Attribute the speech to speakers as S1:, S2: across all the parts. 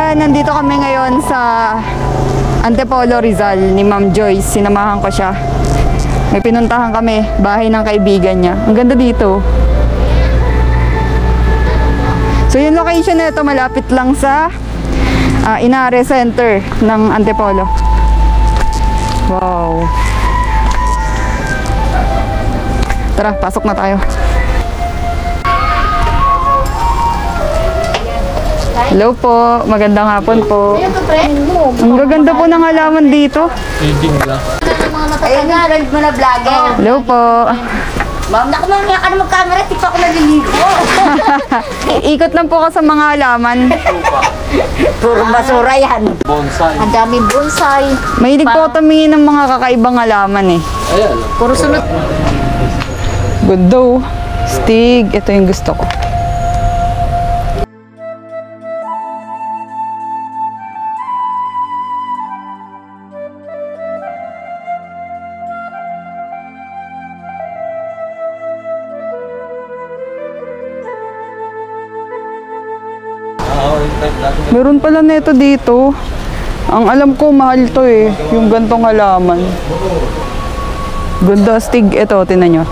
S1: Ayan, nandito kami ngayon sa Antipolo, Rizal ni Ma'am Joyce. Sinamahan ko siya. May pinuntahan kami, bahay ng kaibigan niya. Ang ganda dito. So yung location na ito malapit lang sa Inare Center ng Antipolo. Wow. Tara, pasok na tayo. Hello po, magandang hapon po. Ang gaganda po ng halaman dito.
S2: Ayun nga, rin mo na vlogger.
S1: Hello po.
S2: Ma'am, naku ma'am, ka na mag-camera, di pa ako naliligo.
S1: Ikot lang po ako sa mga halaman.
S2: Puro basura yan.
S3: Bonsai.
S2: Ang daming bonsai.
S1: Mahilig po ako tumingin ng mga kakaibang halaman eh.
S3: Ayan.
S2: Puro sunod.
S1: Good daw. Stig, ito yung gusto ko. Meron pala neto dito. Ang alam ko mahal to eh, yung gantong halaman. Ganda, Stig. Ito, tinan nyo.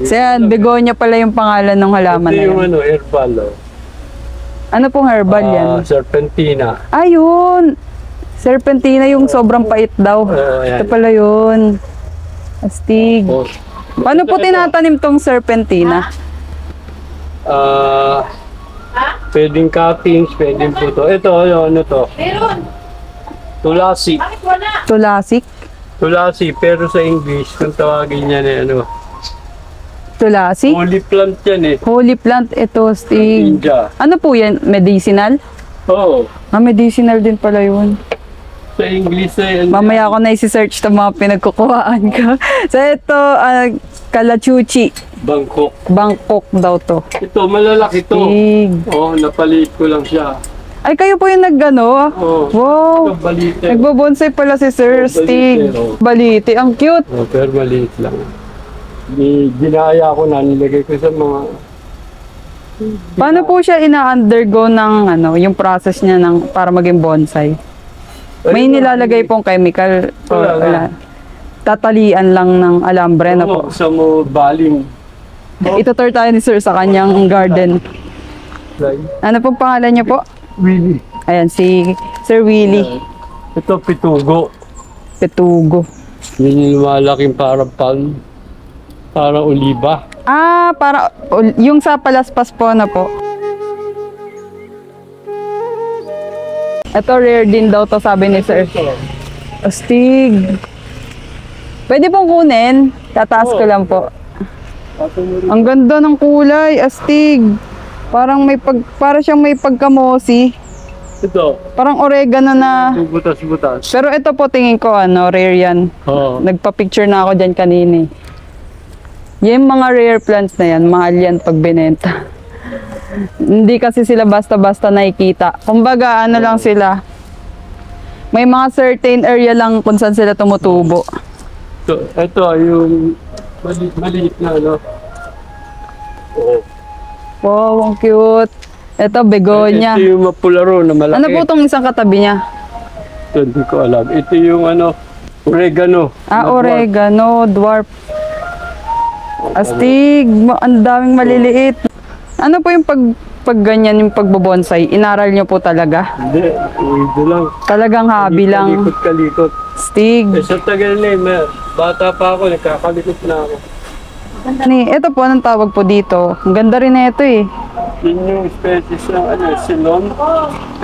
S1: So yan, begonia pala yung pangalan ng halaman na
S3: Ito yung
S1: yan.
S3: herbal.
S1: Ano pong herbal yan?
S3: Serpentina.
S1: Ayun! Serpentina yung sobrang pait daw.
S3: Ayan.
S1: Ito pala yun. Astig.
S3: Oh.
S1: Paano po tinatanim tong serpentina?
S3: Pwedeng cuttings, pwedeng puto. Ito, ano to? Tulasi.
S1: Tulasik?
S3: Tulasi, pero sa English, kung tawagin niya na ano,
S1: Tulasi?
S3: holy plant yan eh.
S1: Holy plant, ito, Stig.
S3: India.
S1: Ano po yan? Medicinal?
S3: Oo.
S1: Medicinal din pala yun.
S3: Sa English eh.
S1: Mamaya ako na isi-search itong mga pinagkukuhaan ko. So ito, kalachuchi.
S3: Bangkok.
S1: Bangkok daw to.
S3: Ito, malalaki to.
S1: Stig.
S3: Oo, napaliit ko lang siya.
S1: Ay, kayo po yung nag-ano?
S3: Oo.
S1: Wow!
S3: Ito, balite.
S1: Nagbobonsai pala si Sir
S3: Oh,
S1: Stig.
S3: balite, oh.
S1: Balite. Ang cute.
S3: Oh, pero maliit lang. Ginaya ko na, nilagay ko sa mga...
S1: Paano po siya ina-undergo ng yung process niya para maging bonsai? May nilalagay pong chemical o
S3: Wala na.
S1: wala? Tatalian lang ng alambre na po.
S3: Sa mo baling.
S1: Itutur tayo ni Sir sa kanyang garden. Ano pong pangalan niyo po?
S3: Willy.
S1: Ayan, si Sir Willie
S3: Ito, pitugo.
S1: Petugo.
S3: Yun yung lumalaking parang palm. Parang oliba.
S1: Para yung sa palaspas po na po. Ito rare din daw to, sabi ni Sir. Astig. Pwede pong kunin. Tataas ko lang po. Ang ganda ng kulay, astig. Para siyang may pagkamosi.
S3: Ito,
S1: Parang oregano na.
S3: butas-butas.
S1: Pero ito po tingin ko rare yan.
S3: Oo.
S1: Nagpa-picture na ako dyan kanina. Yung mga rare plants na yan, mahal yan pag binenta. Hindi kasi sila basta-basta nakikita. Kumbaga, lang sila. May mga certain area lang kung saan sila tumutubo.
S3: Ito yung maliit na ano. Oo.
S1: Wow, ang cute. Ito, begonia.
S3: Ito yung mapularo na malaki.
S1: Ano po itong isang katabi niya?
S3: Ito, hindi ko alam. Ito yung oregano.
S1: Oregano, dwarf. Astig, ang daming maliliit. Ano po yung pag ganyan yung pagbobonsai, inaral nyo po talaga?
S3: Hindi, uwido lang.
S1: Talagang hobby lang.
S3: Kalikot-kalikot.
S1: Stig.
S3: Eh, sa tagal na bata pa ako, nagkakalikot na ako.
S1: Ito po, anong tawag po dito? Ang ganda rin na ito eh.
S3: Yun yung species ng Ceylon.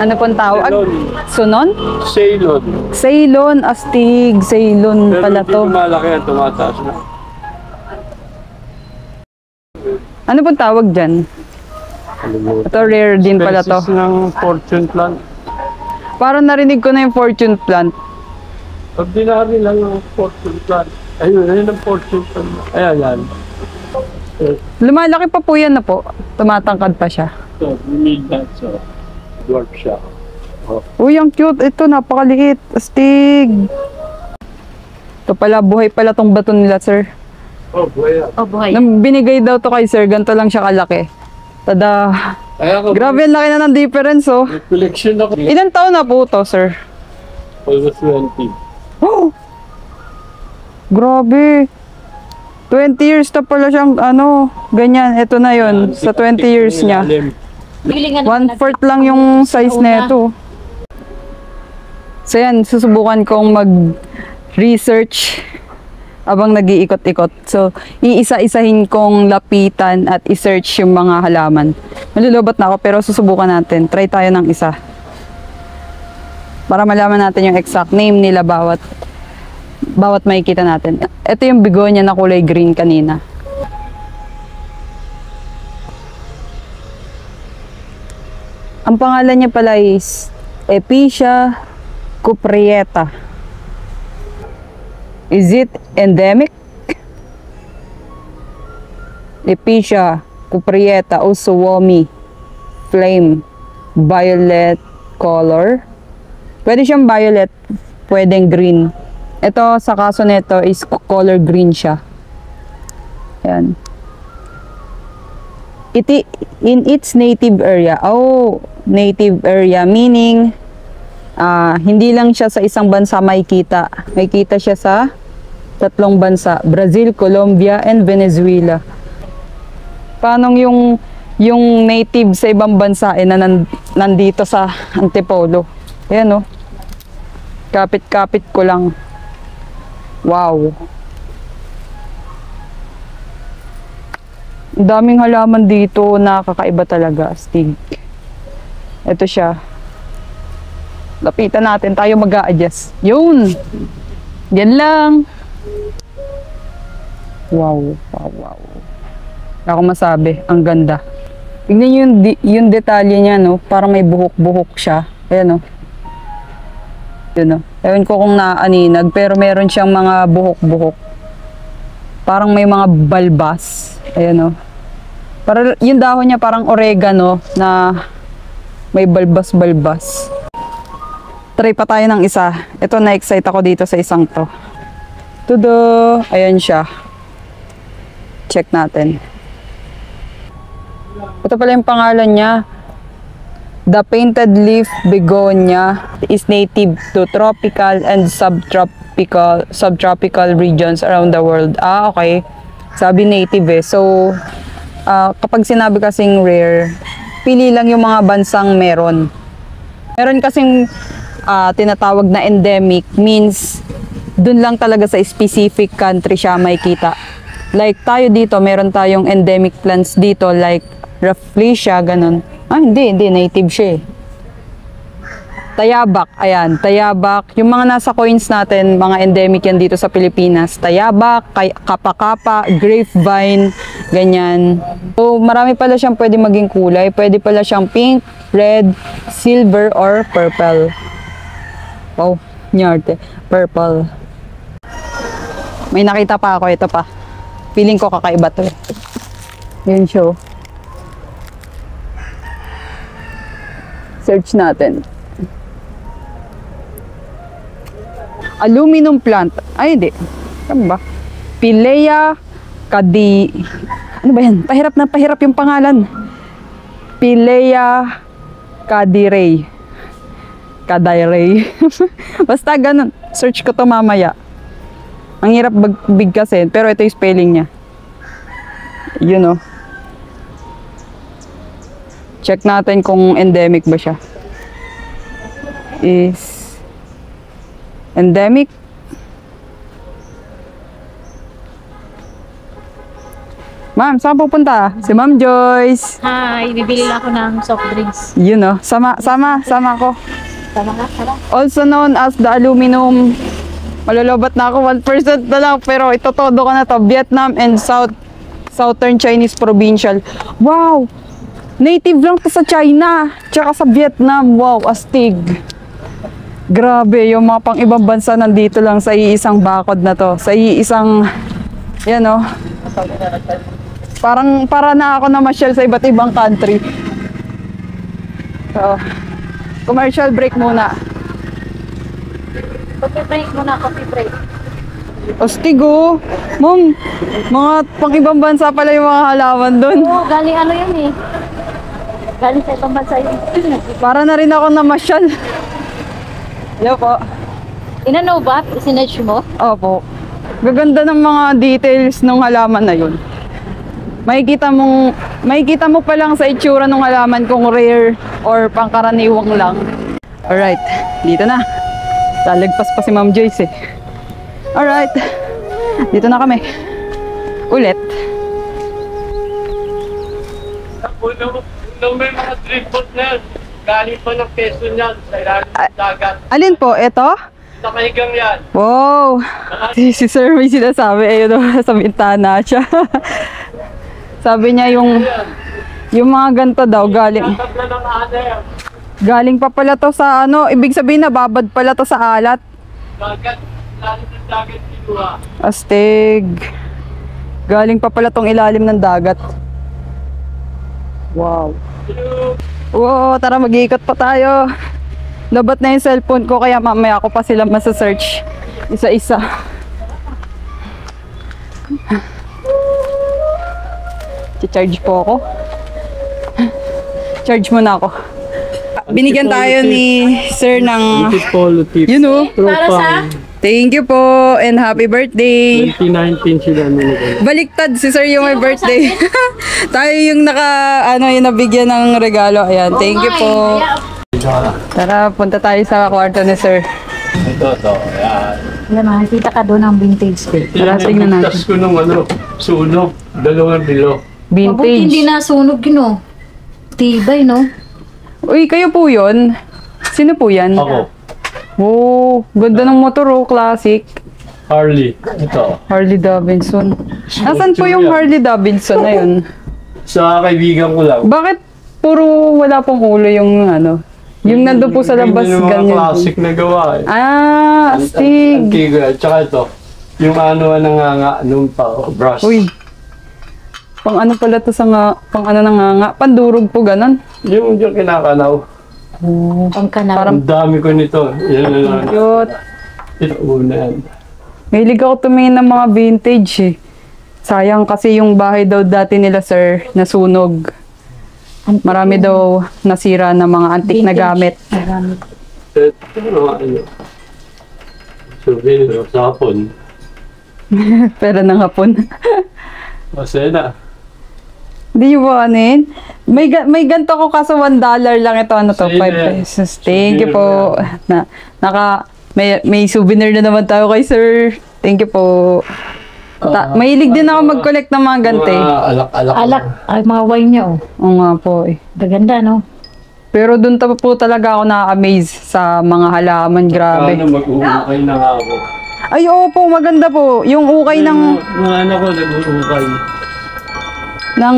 S1: Ano pong tawag?
S3: Ceylon.
S1: Sunon?
S3: Ceylon.
S1: Ceylon, astig, Ceylon
S3: Pero
S1: pala
S3: hindi
S1: to.
S3: lumalaki yan, tumataas na.
S1: Ano pong tawag dyan? Ito rare din pala to.
S3: Species ng fortune plant.
S1: Parang narinig ko na yung fortune plant.
S3: Ordinary lang ng fortune plant. Ayun ang fortune plant. Ayan yan.
S1: Lumalaki pa po yan na po. Tumatangkad pa siya.
S3: So, we need that. So, dwarf siya. Oh.
S1: Uy, ang cute. Ito, napakaliit. Astig. Ito pala, buhay pala tong bato nila, sir.
S3: Oh, buhay yan.
S2: Oh, buhay.
S1: Nang binigay daw to kay sir, ganito lang siya kalaki. Tada.
S3: Ay, ako,
S1: Grabe, ang laki na ng difference, oh.
S3: may collection ako.
S1: Ilan taon na po to, sir?
S3: Almost 20.
S1: Oh! Grabe. 20 years na pala siyang, ano, ganyan. Ito na yon sa 20 years niya.
S2: Bilingan
S1: 1/4 lang yung size nito. So yan, susubukan kong mag-research abang nag-iikot-ikot. So, iisa-isahin kong lapitan at i-search yung mga halaman. Malulobot na ako pero susubukan natin. Try tayo ng isa. Para malaman natin yung exact name nila bawat makikita natin. Ito yung begonia na kulay green kanina. Ang pangalan niya pala is Epicia cupreata. Is it endemic? Epicia cupreata o Suomi flame violet color. Pwede siyang violet, pwedeng green. Ito sa kaso nito is color green siya. Ayan. In its native area. Oh, native area meaning hindi lang siya sa isang bansa makikita. Makikita siya sa 3 bansa, Brazil, Colombia, and Venezuela. Paano yung native sa ibang bansa nandito sa Antipolo? Ayan, oh. Kapit-kapit ko lang. Wow. Ang daming halaman dito, nakakaiba talaga, astig. Ito siya. Lapitan natin, tayo mag-a-adjust. Yun! Yan lang. Wow, wow, wow. Ako masabi, ang ganda. Tignan nyo yung detalye niya, no? Parang may buhok-buhok siya. Ayan, no? Yun, no? Ewan ko kung naaninag, pero meron siyang mga buhok-buhok. Parang may mga balbas. Ayan, no? Para, yung dahon niya parang oregano na may balbas-balbas. Try pa tayo ng isa. Ito, na-excite ako dito sa isang to. Tudo! Ayan siya. Check natin. Ito pala yung pangalan niya. The painted leaf begonia is native to tropical and subtropical regions around the world. Ah, okay. Sabi native eh. So, kapag sinabi kasing rare, pili lang yung mga bansang meron. Meron kasing tinatawag na endemic, means dun lang talaga sa specific country siya makikita. Like tayo dito, meron tayong endemic plants dito like Rafflesia, ganun. Hindi, native siya eh. Tayabak, ayan, tayabak. Yung mga nasa coins natin, mga endemic yan dito sa Pilipinas. Tayabak, kapa-kapa, grapevine, ganyan. So, marami pala siyang pwede maging kulay. Pwede pala siyang pink, red, silver, or purple. Wow, nyarte. Purple. May nakita pa ako, ito pa. Feeling ko kakaiba to eh. Yun siya. Search natin. Aluminum plant. Ay, hindi. Ano ba? Pilea cadi... Ano ba yan? Pahirap yung pangalan. Pilea cadirei. Cadirei. Basta ganun. Search ko to mamaya. Ang hirap bigkasin, pero ito yung spelling niya. Yun, oh. Check natin kung endemic ba siya. Is endemic. Ma'am, saan pupunta? Si Ma'am Joyce.
S2: Hi, bibili lang ako ng soft drinks.
S1: Yun oh. Sama ko.
S2: Tama ka, tama.
S1: Also known as the aluminum. Malolobat na ako, 1% na lang. Pero ito todo ka na to. Vietnam and Southern Chinese Provincial. Wow! Native lang to sa China. Tsaka sa Vietnam. Wow, astig. Grabe, yung mga pang ibang bansa nandito lang sa iisang bakod na to. Sa iisang, yan oh. Para na ako namasyal sa iba't ibang country. So, commercial break muna.
S2: Coffee break muna, coffee break.
S1: Astig oh. Ma'am, mga pang ibang bansa pala yung mga halaman doon.
S2: Oo, galing ano yun eh. Galing sa ibang bansa yun.
S1: Para na rin ako namasyal. Hello po.
S2: Inano ba? Isinedge mo?
S1: Opo. Gaganda ng mga details ng halaman na yun. Makikita mo pa lang sa itsura ng halaman kung rare or pangkaraniwang lang. Alright, dito na. Lalagpas pa si Ma'am Joyce eh. Alright, dito na kami. Ulit.
S3: Nung may mga drip boat na yan, galing pa ng Quezon yan, sa ilalim ng dagat.
S1: Alin po? Ito?
S3: Nakahigang yan.
S1: Wow! Si Sir may sinasabi. Ayun o, sa bintana siya. Sabi niya yung mga ganito daw galing.
S3: Tatla ng ana.
S1: Galing pa pala to sa ano, ibig sabihin na babad pala to sa alat.
S3: Dagat, ilalim ng dagat kinuha.
S1: Astig. Galing pa pala tong ilalim ng dagat. Wow. Wow, tara mag-iikot pa tayo. Labat na yung cellphone ko kaya mamaya ako pa sila masa-search. Isa-isa. Charge po ako. Charge muna ako. Binigyan tayo ni Sir ng
S3: Polo tip.
S1: you know.
S2: Para sa?
S1: Thank you po and happy birthday.
S3: 2019 sila nilagay.
S1: Baliktad si Sir yung may birthday. Tayo yung yung nabigyan ng regalo. Ayan, thank you po. Tara, punta tayo sa kwarto ni Sir.
S3: Ito. Ayan.
S2: Yan, makikita ka doon ang vintage ko.
S1: Tara, tingnan natin.
S3: Tas ko nung sunog. Dalawang bilo.
S2: Mabuti hindi
S1: Vintage.
S2: nasunog yun oh. Tibay no?
S1: Uy, kayo po yun? Sino po yan?
S3: Ako,
S1: Oh, ganda ng motor oh, classic.
S3: Harley. Ito.
S1: Harley Davidson. Nasaan po yung Harley Davidson na yun?
S3: Sa kaibigan ko lang.
S1: Bakit puro wala pong ulo yung yung nandun po sa labas
S3: Yung mga
S1: ganyan?
S3: classic na gawa eh.
S1: Ah, astig.
S3: Antigo. Tsaka ito. Yung nanganga nung brush.
S1: Uy. Pang ano pala to pang ano nanganga? Pandurog po ganon?
S3: Yung kinakanaw.
S1: Oh.
S2: Pangkanaw.
S3: Ang dami ko nito. Yan na lang.
S1: Cute.
S3: Ito una yan.
S1: Mahilig ako tumingin ng mga vintage eh. Sayang kasi yung bahay daw dati nila Sir, nasunog. Marami daw nasira ng mga antik na gamit.
S2: Nagamit.
S3: Ito ano. Souvenir sa hapon.
S1: Pero ng hapon.
S3: Masena.
S1: Di ba ano yun? May ganito ko kaso $1 lang ito. Ano to?
S3: Sige.
S1: 5 pesos. Thank you po. May souvenir na naman tayo kay Sir. Thank you po. Mahilig din ako mag-collect ng mga ganti.
S3: Mga alak-alak.
S2: Alak. Ay, mga wine niya oh.
S1: Oo nga po eh.
S2: Gaganda no?
S1: Pero doon po talaga ako na-amaze sa mga halaman. Grabe.
S3: Ano mag-uukay na nga ako.
S1: Ay, oo po. Maganda po. Yung ukay ng
S3: Mga anak ko nag-uukay.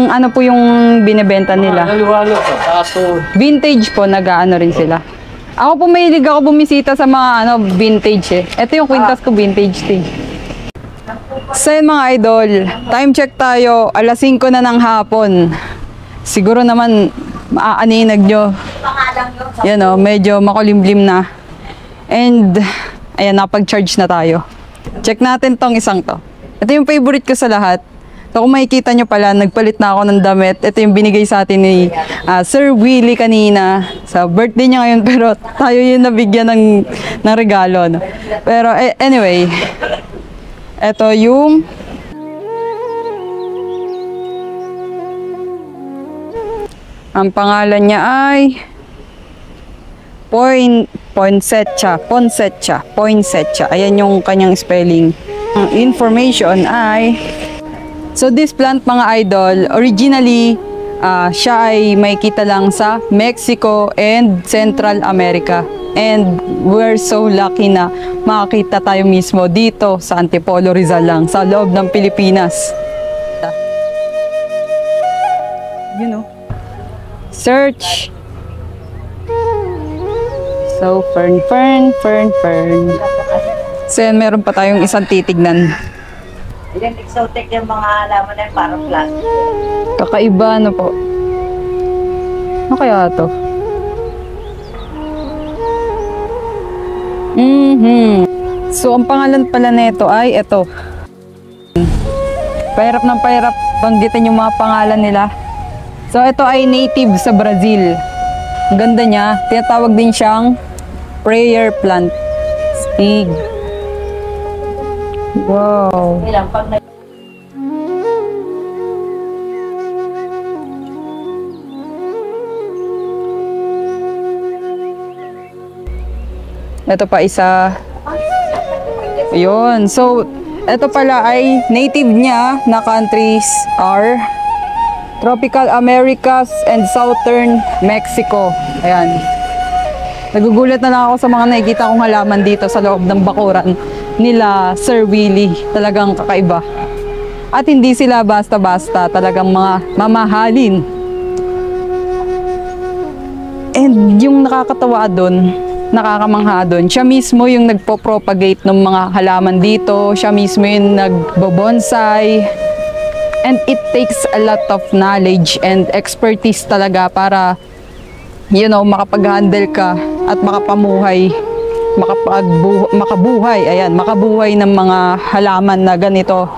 S1: ano po yung binebenta nila.
S3: Naliwala ka. Tato.
S1: Vintage po, nag-ano rin sila. Ako po mahilig ako bumisita sa mga vintage eh. Ito yung kwintas ko, vintage tea. So yun mga idol, time check tayo, 5:00 na ng hapon. Siguro naman maaaninag nyo. Yan o, medyo makulimlim na. And, ayan, napag-charge na tayo. Check natin tong isang to. Ito yung favorite ko sa lahat. So kung makikita nyo pala, nagpalit na ako ng damit. Ito yung binigay sa atin ni Sir Willie kanina. Sa birthday niya ngayon, pero tayo yung nabigyan ng regalo. No? Pero anyway, ito yung Ang pangalan niya ay Poinsettia. Ayan yung kanyang spelling. Ang information ay, so this plant mga idol, originally, siya ay may kita lang sa Mexico and Central America. And we're so lucky na makakita tayo mismo dito sa Antipolo, Rizal lang, sa loob ng Pilipinas. You know, search. So, fern. So, yan, meron pa tayong isang titignan.
S2: Ilan exotic yung mga halaman na yun, parang plastic.
S1: Kakaiba, ano po? Ano kaya to? So, ang pangalan pala nito ay ito. Pahirap ng pahirap banggitin yung mga pangalan nila. So, ito ay native sa Brazil. Ang ganda niya. Tinatawag din siyang prayer plant. Stig. Wow.
S2: Ilang pag na...
S1: Ito pa isa. Ayun. So, ito pala ay native niya na countries are Tropical Americas and Southern Mexico. Ayan. Nagugulat na lang ako sa mga nakikita kong halaman dito sa loob ng bakuran nila Sir Willie. Talagang kakaiba. At hindi sila basta-basta. Talagang mga mamahalin. And yung nakakatawa doon, nakakamangha doon, siya mismo yung nagpo-propagate ng mga halaman dito. Siya mismo yung nagbo-bonsai. And it takes a lot of knowledge and expertise talaga para, you know, makapag-handle ka at makapamuhay, makabuhay ng mga halaman na ganito.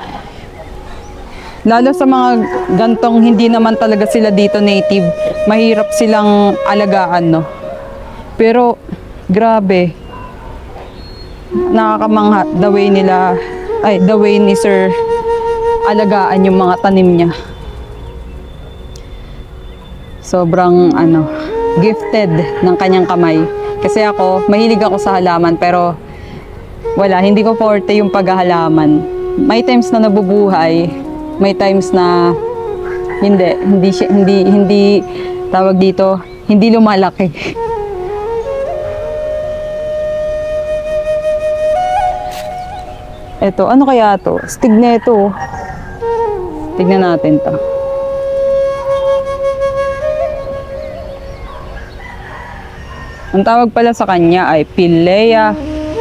S1: Lalo sa mga gantong hindi naman talaga sila dito native, mahirap silang alagaan, no? Pero, grabe, nakakamangha the way ni Sir alagaan yung mga tanim niya. Sobrang gifted ng kanyang kamay. Kasi ako, mahilig ako sa halaman pero wala, hindi ko forte yung paghahalaman. May times na nabubuhay, may times na hindi tawag dito, hindi lumalaki. Eto, ano kaya to? Stig na ito. Tignan natin to. Ang tawag pala sa kanya ay Pilea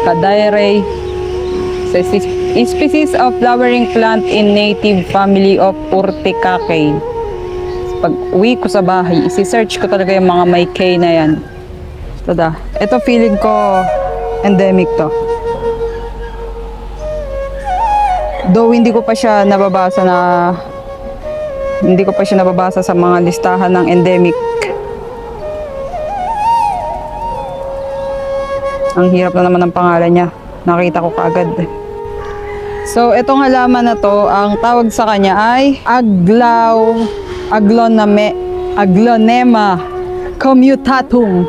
S1: cadaire. A species of flowering plant in native family of Urticaceae. Pag uwi ko sa bahay, isi-search ko talaga yung mga may K na yan. Ito feeling ko endemic to. Though hindi ko pa siya nababasa sa mga listahan ng endemic. Ang hirap na naman ng pangalan niya. Nakita ko kaagad. So, itong halaman na to, ang tawag sa kanya ay Aglonema commutatum.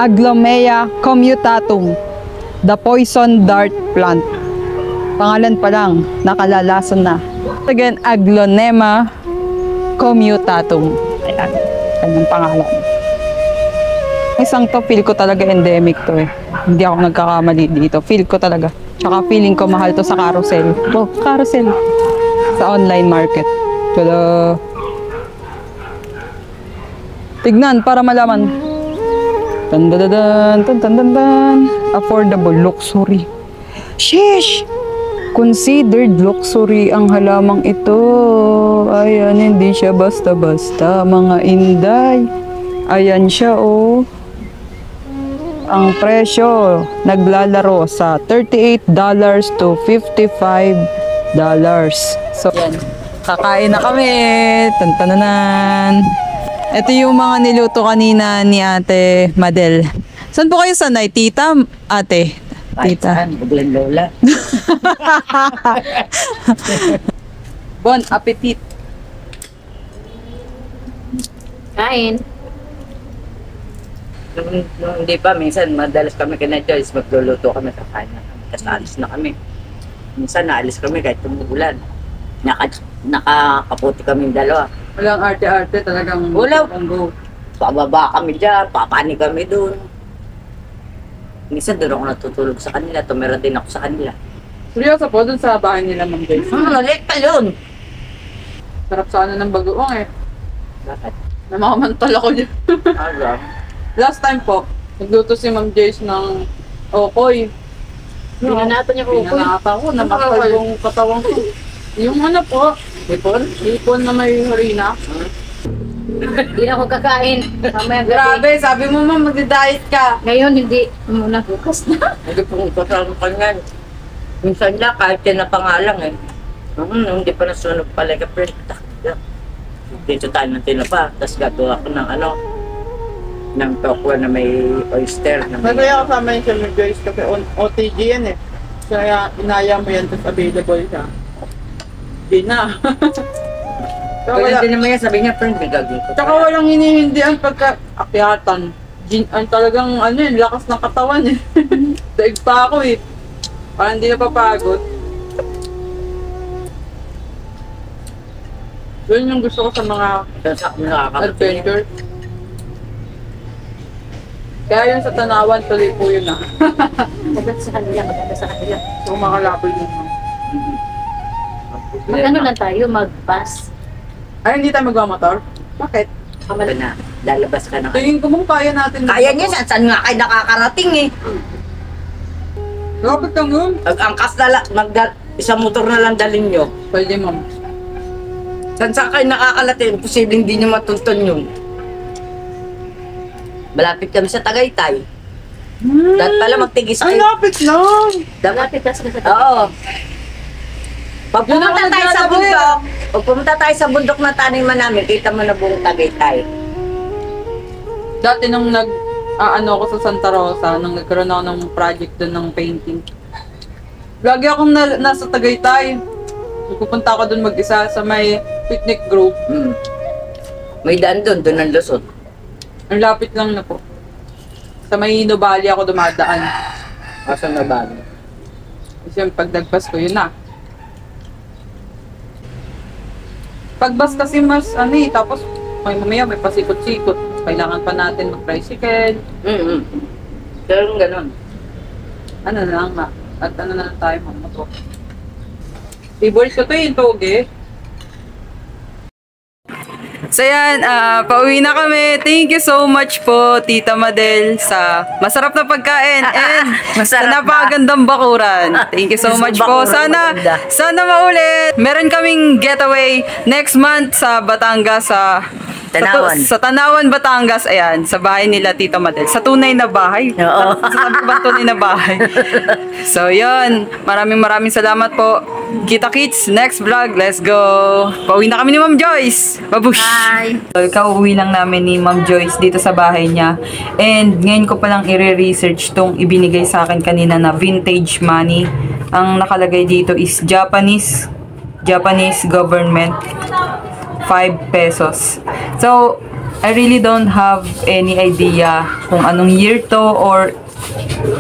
S1: Aglomea commutatum. The poison dart plant. Pangalan pa lang, nakalalason na. Again, Aglonema commutatum. Ayan, kanyang pangalan. Isang to, feel ko talaga endemic to eh. Hindi ako nagkakamali dito. Feel ko talaga. Tsaka feeling ko mahal to sa carousel. Oh, carousel. Sa online market. Pero, tignan para malaman. Tan. Affordable luxury. Sheesh! Considered luxury ang halamang ito. Ayan, hindi siya basta-basta, mga inday. Ayan siya, oh. Ang presyo, naglalaro sa $38 to $55. So, yan. Kakain na kami. Tantananan. Ito yung mga niluto kanina ni Ate Madel. Saan po kayo sanay? Tita? Ate? Tita.
S2: Buglan lola.
S1: Bon appetit.
S2: Kain.
S4: Nung hindi pa, minsan madalas kami kina Joyce, magluluto kami, kakain na kami, tapos alis na kami. Minsan naalis kami kahit tumugulan. Nakakaputi kami dalawa.
S1: Walang arte-arte talagang
S4: Wala.
S1: go.
S4: Pababa kami dyan, papani kami dun. Minsan doon ako natutulog sa kanila, tumira din ako sa kanila.
S1: Seryoso po, dun sa bahay nila, Ma'am Joyce.
S4: Maliit pa yun!
S1: Sarap sana ng bagoong eh.
S4: Bakit?
S1: Namamantal ako dyan.
S4: Alam.
S1: Last time po, nagluto si Ma'am Joyce ng okoy.
S2: Pinanato niya ko.
S1: Pinanata ko, namakal yung katawan ko. Yung ano po, ipon na may harina.
S2: Hindi na ako kakain. Mamaya gabi.
S1: Grabe, sabi mo Ma'am, magdi-diet ka.
S2: Ngayon, hindi. Muna bukas na.
S4: Hindi pong kasama ka nga. Minsan lang, kahit yan na pangalang eh. Hindi pa nasunog pala ka, friend. Dito tayo ng tinapa, tapos gagawa ko ng ano, ng tokwa na may oyster. Na may...
S1: Masaya kasama yun siya Ma'am Joyce kasi OTG yan eh. Kaya inaya mo yan, tapos available siya. Hindi na.
S4: Kaya din naman yan, sabi niya, friend, may gagawin ko.
S1: Tsaka walang hinihindihan pagka-akyatan. Ang talagang ano yun, lakas ng katawan eh. Daig pa ako eh. Parang hindi napapagod. Yun yung gusto ko sa mga adventure. Kaya yun sa Tanawan, tuloy po yun ah.
S2: Maganda sa kanila, maganda sa kanila.
S1: So makalapol yun.
S2: Mag-ano lang tayo, mag-bus.
S1: Ay, hindi tayo magmamotor? Bakit?
S4: Kamala na, lalabas ka na.
S1: Tingin ko mong kaya natin.
S4: Kaya niya, saan nga kayo nakakarating eh.
S1: Bakit lang yun?
S4: Ang-angkas na lang, isang motor na lang dalhin nyo.
S1: Pwede ma'am.
S4: Saan kayo nakakalating, posibleng hindi nyo matuntun yun. Malapit kami sa Tagaytay. Dapat pala magtigis
S1: Ang
S4: kayo.
S1: lapit lang!
S2: Lapit kasi sa
S4: Oo. Pag
S1: Doon ako
S4: pumunta tayo sa
S1: naglalaro
S4: bundok, pag pumunta tayo sa bundok na taniman namin, kita mo na buong Tagaytay.
S1: Dati nung ano ako sa Santa Rosa, nung nagkaroon ako ng project doon ng painting. Lagi akong nasa Tagaytay. Pupunta ako doon mag-isa sa may picnic group.
S4: May daan doon ang Luzon.
S1: Ang lapit lang na po. Sa may Nubali ako dumadaan.
S4: Asan na ba?
S1: Kasi yung pagdagpas ko, yun na. Pagbas kasi mas, ano eh, tapos mamaya may pasikot-sikot. Kailangan pa natin mag-tricycle.
S4: Pero ganun.
S1: Ano na lang na. At ano na lang tayo, magmotor. Favorite ko to yung toge. So yan, pauwi na kami. Thank you so much po, Tita Madel, sa masarap na pagkain and sa napakagandang bakuran. Thank you so much po. Sana maulit. Meron kaming getaway next month sa Batangas,
S4: Tanawan.
S1: Sa Tanawan, Batangas. Ayan, sa bahay nila Tita Madel. Sa tunay na bahay.
S4: Oo.
S1: Sa sabi ba tunay na bahay? So yun, maraming salamat po. Kita kits, next vlog, let's go. Pauwi na kami ni Ma'am Joyce. Babush!
S2: Bye!
S1: So, kauwi lang namin ni Ma'am Joyce dito sa bahay niya. And ngayon ko palang i-research tong ibinigay sa akin kanina na vintage money. Ang nakalagay dito is Japanese government 5 pesos. So, I really don't have any idea kung anong year to or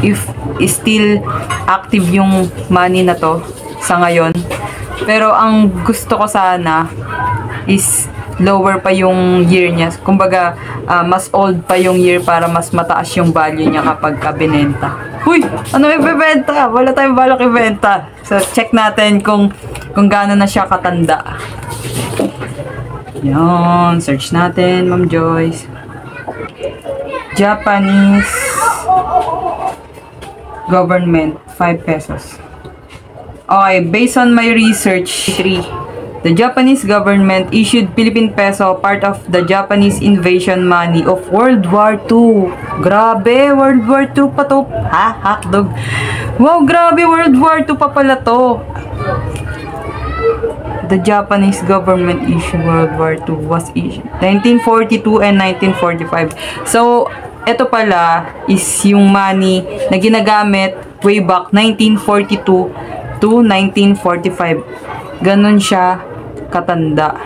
S1: if still active yung money na to sa ngayon. Pero ang gusto ko sana is lower pa yung year niya. Kumbaga, mas old pa yung year para mas mataas yung value niya kapag binenta. Uy! Ano ibebenta? Wala tayong balak ibenta. So, check natin kung gaano na siya katanda. Yan. Search natin, Ma'am Joyce. Japanese government, 5 pesos. Okay, based on my research, 3. The Japanese government issued Philippine peso, part of the Japanese invasion money of World War II. Grabe, World War II pa to. Ha? Hotdog. Wow, grabe, World War II pa pala to. The Japanese government issued World War II was issued 1942 and 1945. So, ito pala is yung money na ginagamit way back 1942 to 1945. Ganon siya katanda.